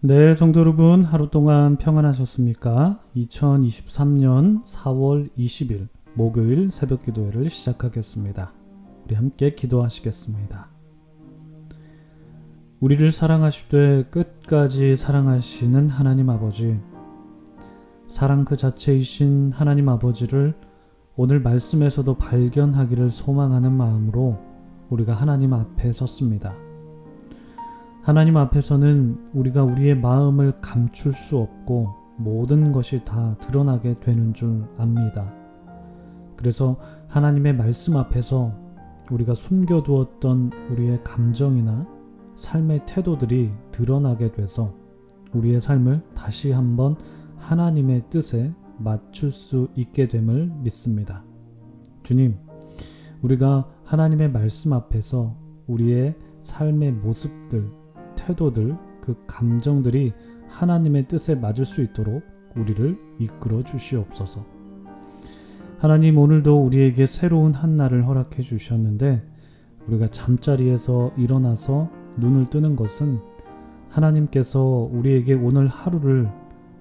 네, 성도 여러분, 하루 동안 평안하셨습니까? 2023년 4월 20일 목요일 새벽 기도회를 시작하겠습니다. 우리 함께 기도하시겠습니다. 우리를 사랑하시되 끝까지 사랑하시는 하나님 아버지, 사랑 그 자체이신 하나님 아버지를 오늘 말씀에서도 발견하기를 소망하는 마음으로 우리가 하나님 앞에 섰습니다. 하나님 앞에서는 우리가 우리의 마음을 감출 수 없고 모든 것이 다 드러나게 되는 줄 압니다. 그래서 하나님의 말씀 앞에서 우리가 숨겨두었던 우리의 감정이나 삶의 태도들이 드러나게 돼서 우리의 삶을 다시 한번 하나님의 뜻에 맞출 수 있게 됨을 믿습니다. 주님, 우리가 하나님의 말씀 앞에서 우리의 삶의 모습들, 태도들, 그 감정들이 하나님의 뜻에 맞을 수 있도록 우리를 이끌어 주시옵소서. 하나님, 오늘도 우리에게 새로운 한 날을 허락해 주셨는데 우리가 잠자리에서 일어나서 눈을 뜨는 것은 하나님께서 우리에게 오늘 하루를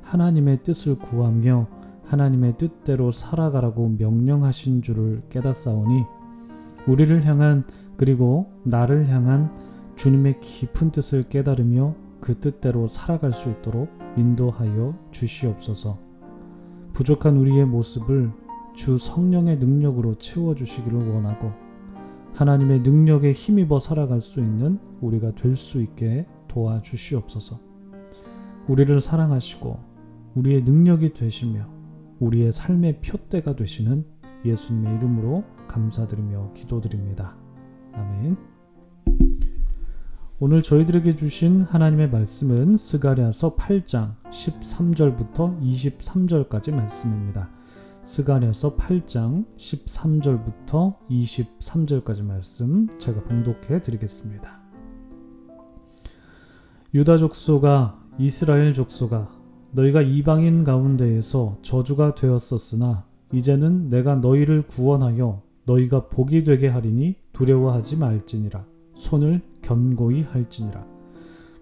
하나님의 뜻을 구하며 하나님의 뜻대로 살아가라고 명령하신 줄을 깨닫사오니 우리를 향한, 그리고 나를 향한 주님의 깊은 뜻을 깨달으며 그 뜻대로 살아갈 수 있도록 인도하여 주시옵소서. 부족한 우리의 모습을 주 성령의 능력으로 채워주시기를 원하고 하나님의 능력에 힘입어 살아갈 수 있는 우리가 될 수 있게 도와주시옵소서. 우리를 사랑하시고 우리의 능력이 되시며 우리의 삶의 표대가 되시는 예수님의 이름으로 감사드리며 기도드립니다. 아멘. 오늘 저희들에게 주신 하나님의 말씀은 스가랴서 8장 13절부터 23절까지 말씀입니다. 스가랴서 8장 13절부터 23절까지 말씀 제가 봉독해 드리겠습니다. 유다 족속아, 이스라엘 족속아, 너희가 이방인 가운데에서 저주가 되었었으나 이제는 내가 너희를 구원하여 너희가 복이 되게 하리니 두려워하지 말지니라. 손을 견고히 할지니라.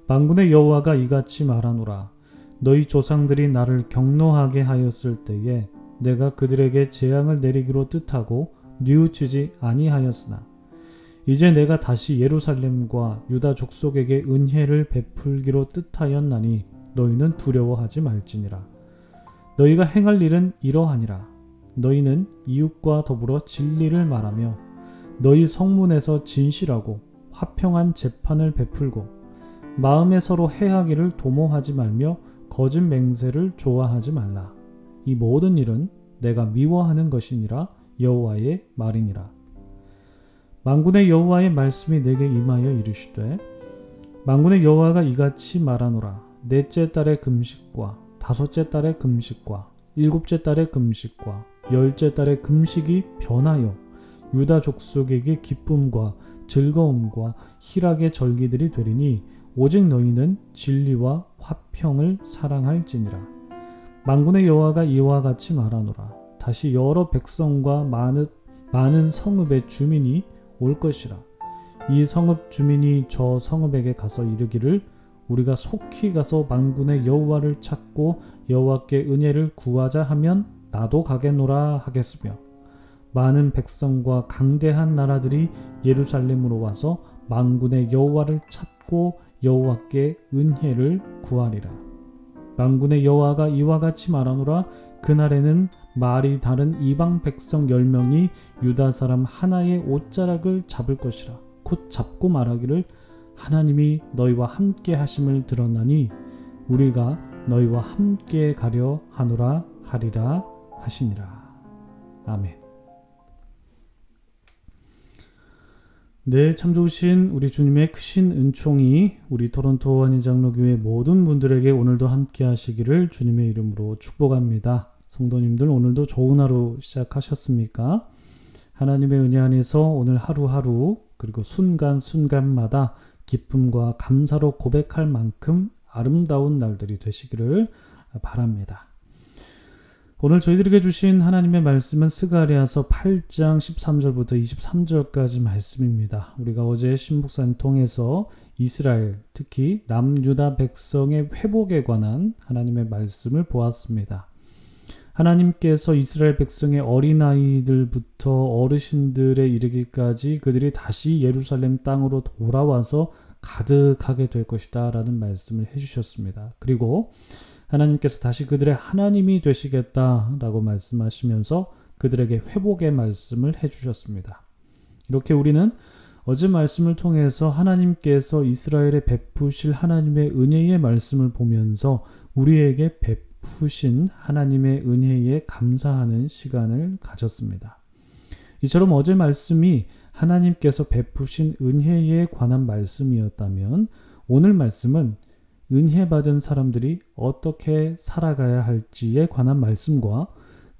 만군의 여호와가 이같이 말하노라. 너희 조상들이 나를 경노하게 하였을 때에 내가 그들에게 재앙을 내리기로 뜻하고 뉘우치지 아니하였으나 이제 내가 다시 예루살렘과 유다 족속에게 은혜를 베풀기로 뜻하였나니 너희는 두려워하지 말지니라. 너희가 행할 일은 이러하니라. 너희는 이웃과 더불어 진리를 말하며 너희 성문에서 진실하고 화평한 재판을 베풀고 마음에 서로 해하기를 도모하지 말며 거짓 맹세를 좋아하지 말라. 이 모든 일은 내가 미워하는 것이니라. 여호와의 말이니라. 만군의 여호와의 말씀이 내게 임하여 이르시되 만군의 여호와가 이같이 말하노라. 넷째 달의 금식과 다섯째 달의 금식과 일곱째 달의 금식과 열째 달의 금식이 변하여 유다 족속에게 기쁨과 즐거움과 희락의 절기들이 되리니 오직 너희는 진리와 화평을 사랑할지니라. 만군의 여호와가 이와 같이 말하노라. 다시 여러 백성과 많은 성읍의 주민이 올 것이라. 이 성읍 주민이 저 성읍에게 가서 이르기를 우리가 속히 가서 만군의 여호와를 찾고 여호와께 은혜를 구하자 하면 나도 가겠노라 하겠으며 많은 백성과 강대한 나라들이 예루살렘으로 와서 만군의 여호와를 찾고 여호와께 은혜를 구하리라. 만군의 여호와가 이와 같이 말하노라. 그날에는 말이 다른 이방 백성 10명이 유다 사람 하나의 옷자락을 잡을 것이라. 곧 잡고 말하기를 하나님이 너희와 함께 하심을 들었나니 우리가 너희와 함께 가려 하노라 하리라 하시니라. 아멘. 네, 참 좋으신 우리 주님의 크신 은총이 우리 토론토 한인장로교회 모든 분들에게 오늘도 함께 하시기를 주님의 이름으로 축복합니다. 성도님들, 오늘도 좋은 하루 시작하셨습니까? 하나님의 은혜 안에서 오늘 하루하루 그리고 순간순간마다 기쁨과 감사로 고백할 만큼 아름다운 날들이 되시기를 바랍니다. 오늘 저희들에게 주신 하나님의 말씀은 스가랴서 8장 13절부터 23절까지 말씀입니다. 우리가 어제 신목사님 통해서 이스라엘, 특히 남유다 백성의 회복에 관한 하나님의 말씀을 보았습니다. 하나님께서 이스라엘 백성의 어린아이들부터 어르신들에 이르기까지 그들이 다시 예루살렘 땅으로 돌아와서 가득하게 될 것이다 라는 말씀을 해주셨습니다. 그리고 하나님께서 다시 그들의 하나님이 되시겠다라고 말씀하시면서 그들에게 회복의 말씀을 해주셨습니다. 이렇게 우리는 어제 말씀을 통해서 하나님께서 이스라엘에 베푸실 하나님의 은혜의 말씀을 보면서 우리에게 베푸신 하나님의 은혜에 감사하는 시간을 가졌습니다. 이처럼 어제 말씀이 하나님께서 베푸신 은혜에 관한 말씀이었다면 오늘 말씀은 은혜 받은 사람들이 어떻게 살아가야 할지에 관한 말씀과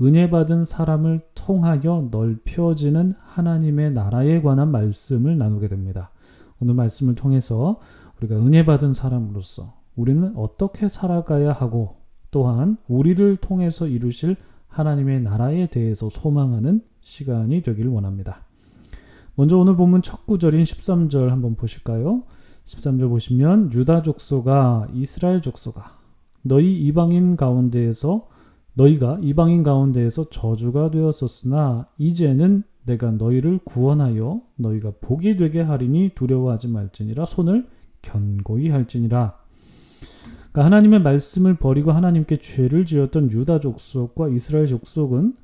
은혜 받은 사람을 통하여 넓혀지는 하나님의 나라에 관한 말씀을 나누게 됩니다. 오늘 말씀을 통해서 우리가 은혜 받은 사람으로서 우리는 어떻게 살아가야 하고 또한 우리를 통해서 이루실 하나님의 나라에 대해서 소망하는 시간이 되길 원합니다. 먼저 오늘 본문 첫 구절인 13절 한번 보실까요? 13절 보시면 유다 족속아 이스라엘 족속아 너희가 이방인 가운데에서 저주가 되었었으나 이제는 내가 너희를 구원하여 너희가 복이 되게 하리니 두려워하지 말지니라 손을 견고히 할지니라. 그러니까 하나님의 말씀을 버리고 하나님께 죄를 지었던 유다 족속과 이스라엘 족속은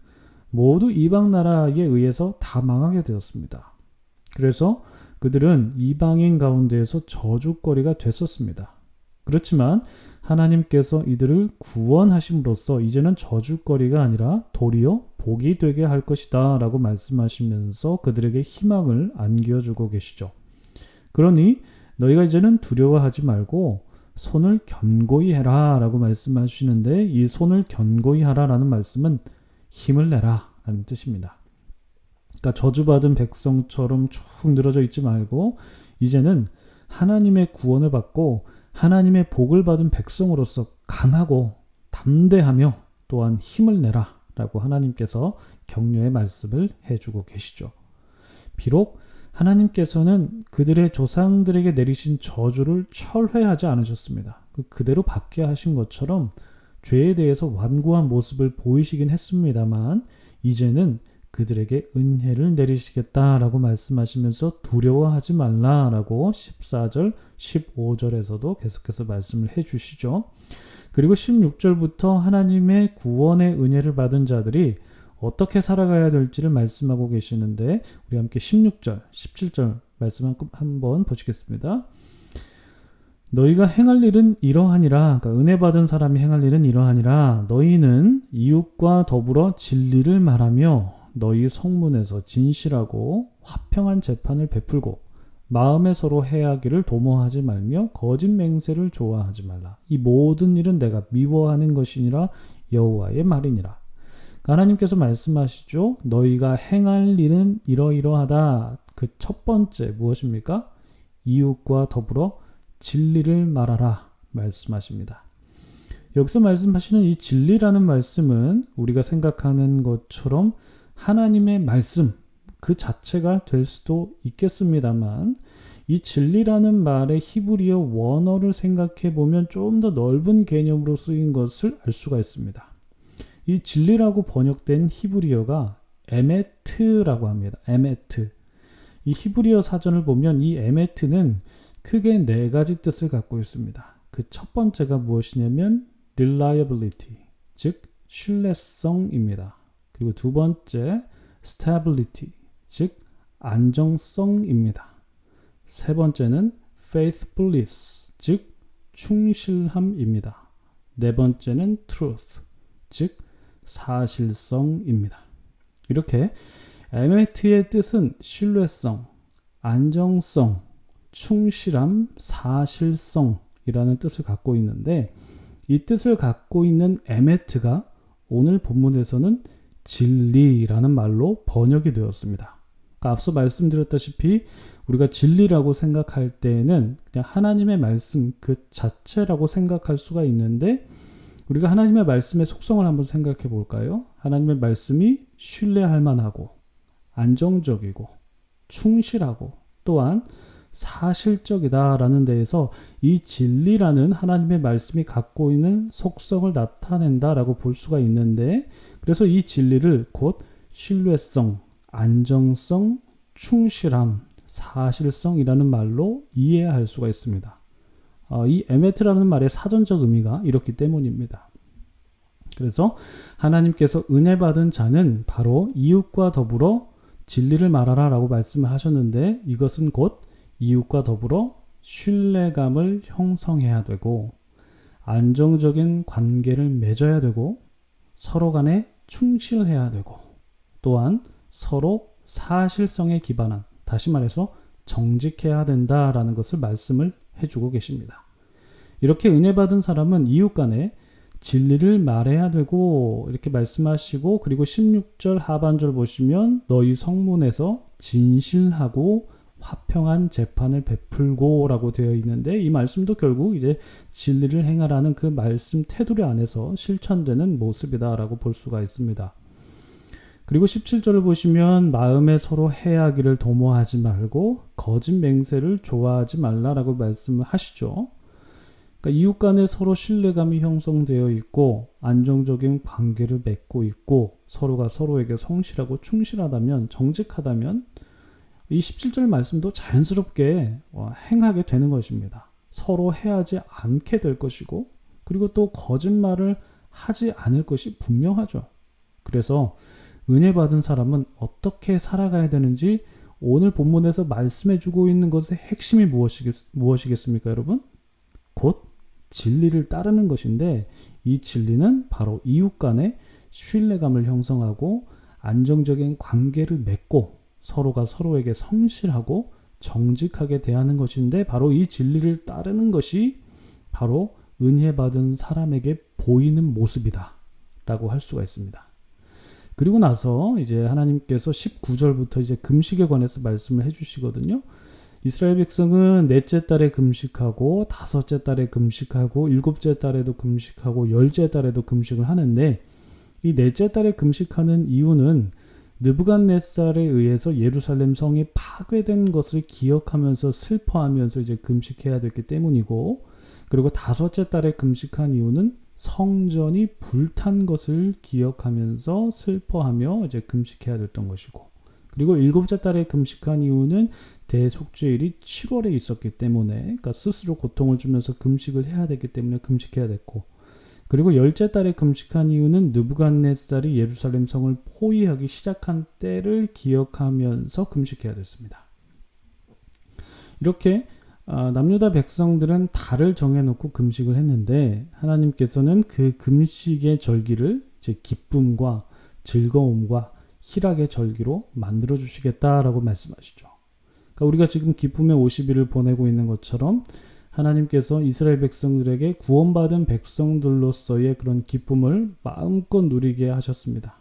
모두 이방 나라에 의해서 다 망하게 되었습니다. 그래서 그들은 이방인 가운데에서 저주거리가 됐었습니다. 그렇지만 하나님께서 이들을 구원하심으로써 이제는 저주거리가 아니라 도리어 복이 되게 할 것이다 라고 말씀하시면서 그들에게 희망을 안겨주고 계시죠. 그러니 너희가 이제는 두려워하지 말고 손을 견고히 해라 라고 말씀하시는데 이 손을 견고히 하라 라는 말씀은 힘을 내라 라는 뜻입니다. 그러니까 저주받은 백성처럼 쭉 늘어져 있지 말고 이제는 하나님의 구원을 받고 하나님의 복을 받은 백성으로서 강하고 담대하며 또한 힘을 내라 라고 하나님께서 격려의 말씀을 해주고 계시죠. 비록 하나님께서는 그들의 조상들에게 내리신 저주를 철회하지 않으셨습니다. 그대로 받게 하신 것처럼 죄에 대해서 완고한 모습을 보이시긴 했습니다만 이제는 그들에게 은혜를 내리시겠다라고 말씀하시면서 두려워하지 말라라고 14절, 15절에서도 계속해서 말씀을 해주시죠. 그리고 16절부터 하나님의 구원의 은혜를 받은 자들이 어떻게 살아가야 될지를 말씀하고 계시는데 우리 함께 16절, 17절 말씀 한번 보시겠습니다. 너희가 행할 일은 이러하니라. 그러니까 은혜 받은 사람이 행할 일은 이러하니라. 너희는 이웃과 더불어 진리를 말하며 너희 성문에서 진실하고 화평한 재판을 베풀고 마음에 서로 해하기를 도모하지 말며 거짓 맹세를 좋아하지 말라. 이 모든 일은 내가 미워하는 것이니라 여호와의 말이니라. 하나님께서 말씀하시죠. 너희가 행할 일은 이러이러하다. 그 첫 번째 무엇입니까? 이웃과 더불어 진리를 말하라 말씀하십니다. 여기서 말씀하시는 이 진리라는 말씀은 우리가 생각하는 것처럼 하나님의 말씀 그 자체가 될 수도 있겠습니다만 이 진리라는 말의 히브리어 원어를 생각해 보면 좀 더 넓은 개념으로 쓰인 것을 알 수가 있습니다. 이 진리라고 번역된 히브리어가 에메트라고 합니다. 에메트. 이 히브리어 사전을 보면 이 에메트는 크게 네 가지 뜻을 갖고 있습니다. 그 첫 번째가 무엇이냐면 reliability, 즉 신뢰성입니다. 그리고 두 번째 stability, 즉 안정성입니다. 세 번째는 faithfulness, 즉 충실함입니다. 네 번째는 truth, 즉 사실성입니다. 이렇게 에메트의 뜻은 신뢰성, 안정성, 충실함, 사실성이라는 뜻을 갖고 있는데 이 뜻을 갖고 있는 에메트가 오늘 본문에서는 진리라는 말로 번역이 되었습니다. 그러니까 앞서 말씀드렸다시피 우리가 진리라고 생각할 때에는 그냥 하나님의 말씀 그 자체라고 생각할 수가 있는데 우리가 하나님의 말씀의 속성을 한번 생각해 볼까요? 하나님의 말씀이 신뢰할 만하고 안정적이고 충실하고 또한 사실적이다라는 데에서 이 진리라는 하나님의 말씀이 갖고 있는 속성을 나타낸다라고 볼 수가 있는데, 그래서 이 진리를 곧 신뢰성, 안정성, 충실함, 사실성이라는 말로 이해할 수가 있습니다. 이 에메트라는 말의 사전적 의미가 이렇기 때문입니다. 그래서 하나님께서 은혜 받은 자는 바로 이웃과 더불어 진리를 말하라 라고 말씀을 하셨는데, 이것은 곧 이웃과 더불어 신뢰감을 형성해야 되고 안정적인 관계를 맺어야 되고 서로 간에 충실해야 되고 또한 서로 사실성에 기반한, 다시 말해서 정직해야 된다라는 것을 말씀을 해주고 계십니다. 이렇게 은혜 받은 사람은 이웃 간에 진리를 말해야 되고 이렇게 말씀하시고, 그리고 16절 하반절 보시면 너희 성문에서 진실하고 화평한 재판을 베풀고 라고 되어 있는데, 이 말씀도 결국 이제 진리를 행하라는 그 말씀 테두리 안에서 실천되는 모습이다 라고 볼 수가 있습니다. 그리고 17절을 보시면 마음에 서로 해하기를 도모하지 말고 거짓 맹세를 좋아하지 말라라고 말씀을 하시죠. 그러니까 이웃 간에 서로 신뢰감이 형성되어 있고 안정적인 관계를 맺고 있고 서로가 서로에게 성실하고 충실하다면, 정직하다면 이 17절 말씀도 자연스럽게 행하게 되는 것입니다. 서로 해하지 않게 될 것이고, 그리고 또 거짓말을 하지 않을 것이 분명하죠. 그래서 은혜 받은 사람은 어떻게 살아가야 되는지 오늘 본문에서 말씀해 주고 있는 것의 핵심이 무엇이겠습니까, 여러분? 곧 진리를 따르는 것인데, 이 진리는 바로 이웃 간에 신뢰감을 형성하고 안정적인 관계를 맺고 서로가 서로에게 성실하고 정직하게 대하는 것인데, 바로 이 진리를 따르는 것이 바로 은혜 받은 사람에게 보이는 모습이다 라고 할 수가 있습니다. 그리고 나서 이제 하나님께서 19절부터 이제 금식에 관해서 말씀을 해주시거든요. 이스라엘 백성은 넷째 달에 금식하고 다섯째 달에 금식하고 일곱째 달에도 금식하고 열째 달에도 금식을 하는데, 이 넷째 달에 금식하는 이유는 느부갓네살에 의해서 예루살렘 성이 파괴된 것을 기억하면서 슬퍼하면서 이제 금식해야 됐기 때문이고, 그리고 다섯째 달에 금식한 이유는 성전이 불탄 것을 기억하면서 슬퍼하며 이제 금식해야 됐던 것이고, 그리고 일곱째 달에 금식한 이유는 대속죄일이 7월에 있었기 때문에, 그러니까 스스로 고통을 주면서 금식을 해야 됐기 때문에 금식해야 됐고, 그리고 열째 달에 금식한 이유는 느부갓네살이 예루살렘 성을 포위하기 시작한 때를 기억하면서 금식해야 됐습니다. 이렇게 남유다 백성들은 달을 정해놓고 금식을 했는데, 하나님께서는 그 금식의 절기를 이제 기쁨과 즐거움과 희락의 절기로 만들어 주시겠다라고 말씀하시죠. 그러니까 우리가 지금 기쁨의 50일을 보내고 있는 것처럼 하나님께서 이스라엘 백성들에게 구원받은 백성들로서의 그런 기쁨을 마음껏 누리게 하셨습니다.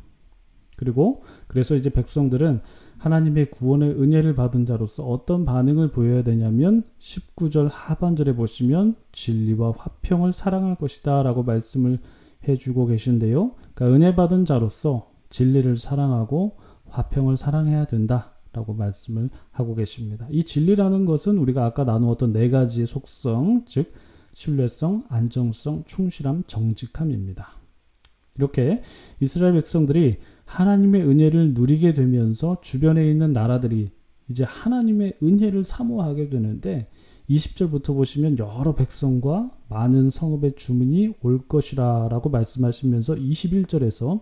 그리고 그래서 이제 백성들은 하나님의 구원의 은혜를 받은 자로서 어떤 반응을 보여야 되냐면 19절 하반절에 보시면 진리와 화평을 사랑할 것이다 라고 말씀을 해주고 계신데요. 그러니까 은혜 받은 자로서 진리를 사랑하고 화평을 사랑해야 된다 라고 말씀을 하고 계십니다. 이 진리라는 것은 우리가 아까 나누었던 네 가지의 속성, 즉 신뢰성, 안정성, 충실함, 정직함입니다. 이렇게 이스라엘 백성들이 하나님의 은혜를 누리게 되면서 주변에 있는 나라들이 이제 하나님의 은혜를 사모하게 되는데, 20절부터 보시면 여러 백성과 많은 성읍의 주민이 올 것이라 라고 말씀하시면서 21절에서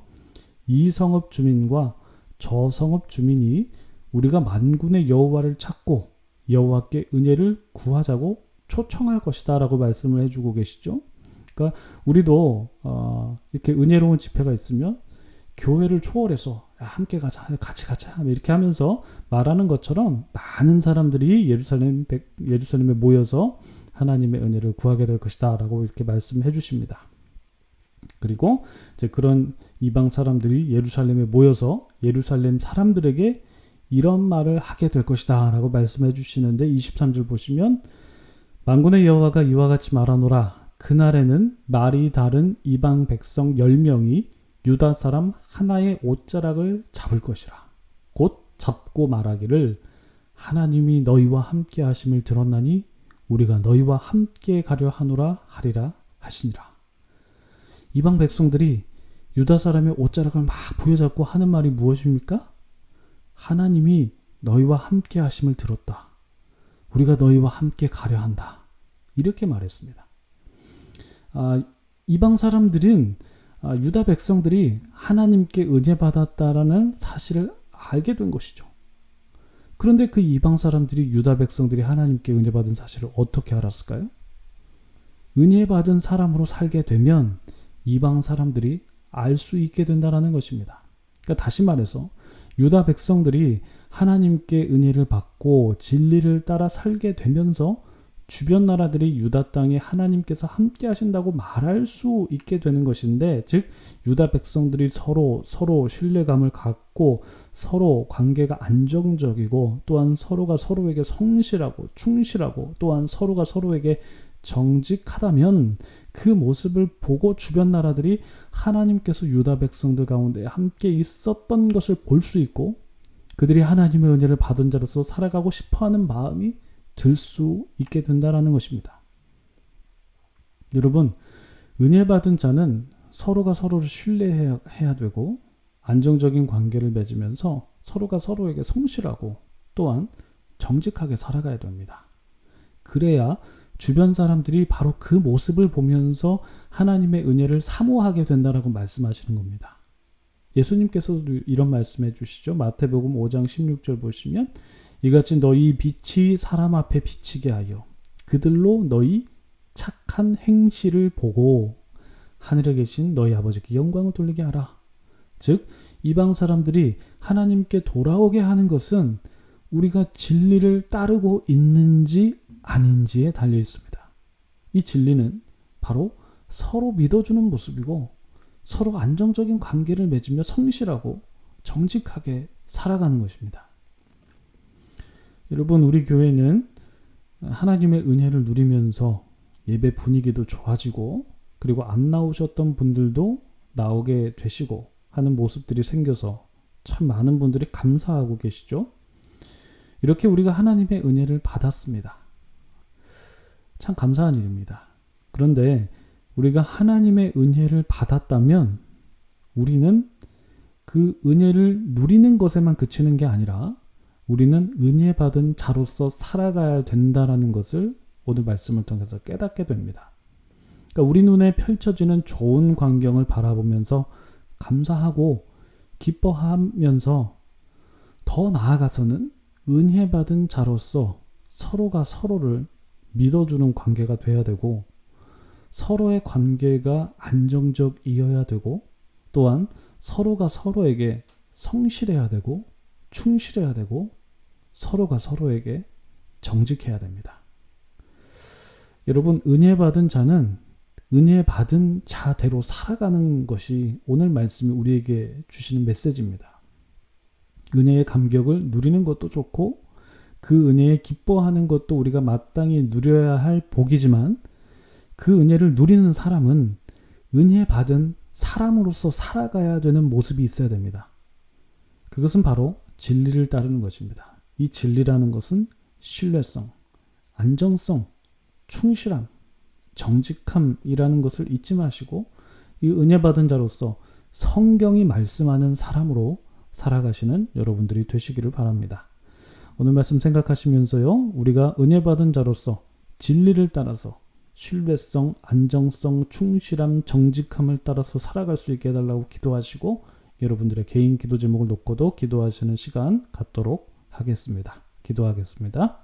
이 성읍 주민과 저 성읍 주민이 우리가 만군의 여호와를 찾고 여호와께 은혜를 구하자고 초청할 것이다 라고 말씀을 해주고 계시죠. 그러니까 우리도 이렇게 은혜로운 집회가 있으면 교회를 초월해서 함께 가자, 같이 가자 이렇게 하면서 말하는 것처럼 많은 사람들이 예루살렘에 모여서 하나님의 은혜를 구하게 될 것이다 라고 이렇게 말씀해 주십니다. 그리고 이제 그런 이방 사람들이 예루살렘에 모여서 예루살렘 사람들에게 이런 말을 하게 될 것이다 라고 말씀해 주시는데, 23절 보시면 만군의 여호와가 이와 같이 말하노라. 그날에는 말이 다른 이방 백성 10명이 유다 사람 하나의 옷자락을 잡을 것이라. 곧 잡고 말하기를 하나님이 너희와 함께 하심을 들었나니 우리가 너희와 함께 가려 하노라 하리라 하시니라. 이방 백성들이 유다 사람의 옷자락을 막 부여잡고 하는 말이 무엇입니까? 하나님이 너희와 함께 하심을 들었다. 우리가 너희와 함께 가려 한다. 이렇게 말했습니다. 이방 사람들은 유다 백성들이 하나님께 은혜 받았다라는 사실을 알게 된 것이죠. 그런데 그 이방 사람들이 유다 백성들이 하나님께 은혜 받은 사실을 어떻게 알았을까요? 은혜 받은 사람으로 살게 되면 이방 사람들이 알 수 있게 된다는 것입니다. 그러니까 다시 말해서 유다 백성들이 하나님께 은혜를 받고 진리를 따라 살게 되면서 주변 나라들이 유다 땅에 하나님께서 함께 하신다고 말할 수 있게 되는 것인데, 즉 유다 백성들이 서로 신뢰감을 갖고 서로 관계가 안정적이고 또한 서로가 서로에게 성실하고 충실하고 또한 서로가 서로에게 정직하다면 그 모습을 보고 주변 나라들이 하나님께서 유다 백성들 가운데 함께 있었던 것을 볼 수 있고 그들이 하나님의 은혜를 받은 자로서 살아가고 싶어하는 마음이 들 수 있게 된다는 것입니다. 여러분, 은혜 받은 자는 서로가 서로를 신뢰해야 되고 안정적인 관계를 맺으면서 서로가 서로에게 성실하고 또한 정직하게 살아가야 됩니다. 그래야 주변 사람들이 바로 그 모습을 보면서 하나님의 은혜를 사모하게 된다라고 말씀하시는 겁니다. 예수님께서도 이런 말씀해 주시죠. 마태복음 5장 16절 보시면 이같이 너희 빛이 사람 앞에 비치게 하여 그들로 너희 착한 행실을 보고 하늘에 계신 너희 아버지께 영광을 돌리게 하라. 즉 이방 사람들이 하나님께 돌아오게 하는 것은 우리가 진리를 따르고 있는지 아닌지에 달려 있습니다. 이 진리는 바로 서로 믿어주는 모습이고 서로 안정적인 관계를 맺으며 성실하고 정직하게 살아가는 것입니다. 여러분, 우리 교회는 하나님의 은혜를 누리면서 예배 분위기도 좋아지고 그리고 안 나오셨던 분들도 나오게 되시고 하는 모습들이 생겨서 참 많은 분들이 감사하고 계시죠. 이렇게 우리가 하나님의 은혜를 받았습니다. 참 감사한 일입니다. 그런데 우리가 하나님의 은혜를 받았다면 우리는 그 은혜를 누리는 것에만 그치는 게 아니라 우리는 은혜 받은 자로서 살아가야 된다는 것을 오늘 말씀을 통해서 깨닫게 됩니다. 그러니까 우리 눈에 펼쳐지는 좋은 광경을 바라보면서 감사하고 기뻐하면서 더 나아가서는 은혜 받은 자로서 서로가 서로를 믿어주는 관계가 돼야 되고 서로의 관계가 안정적이어야 되고 또한 서로가 서로에게 성실해야 되고 충실해야 되고 서로가 서로에게 정직해야 됩니다. 여러분, 은혜 받은 자는 은혜 받은 자대로 살아가는 것이 오늘 말씀이 우리에게 주시는 메시지입니다. 은혜의 감격을 누리는 것도 좋고 그 은혜에 기뻐하는 것도 우리가 마땅히 누려야 할 복이지만 그 은혜를 누리는 사람은 은혜 받은 사람으로서 살아가야 되는 모습이 있어야 됩니다. 그것은 바로 진리를 따르는 것입니다. 이 진리라는 것은 신뢰성, 안정성, 충실함, 정직함이라는 것을 잊지 마시고 이 은혜 받은 자로서 성경이 말씀하는 사람으로 살아가시는 여러분들이 되시기를 바랍니다. 오늘 말씀 생각하시면서요, 우리가 은혜 받은 자로서 진리를 따라서 신뢰성, 안정성, 충실함, 정직함을 따라서 살아갈 수 있게 해달라고 기도하시고 여러분들의 개인 기도 제목을 놓고도 기도하시는 시간 갖도록 하겠습니다. 기도하겠습니다.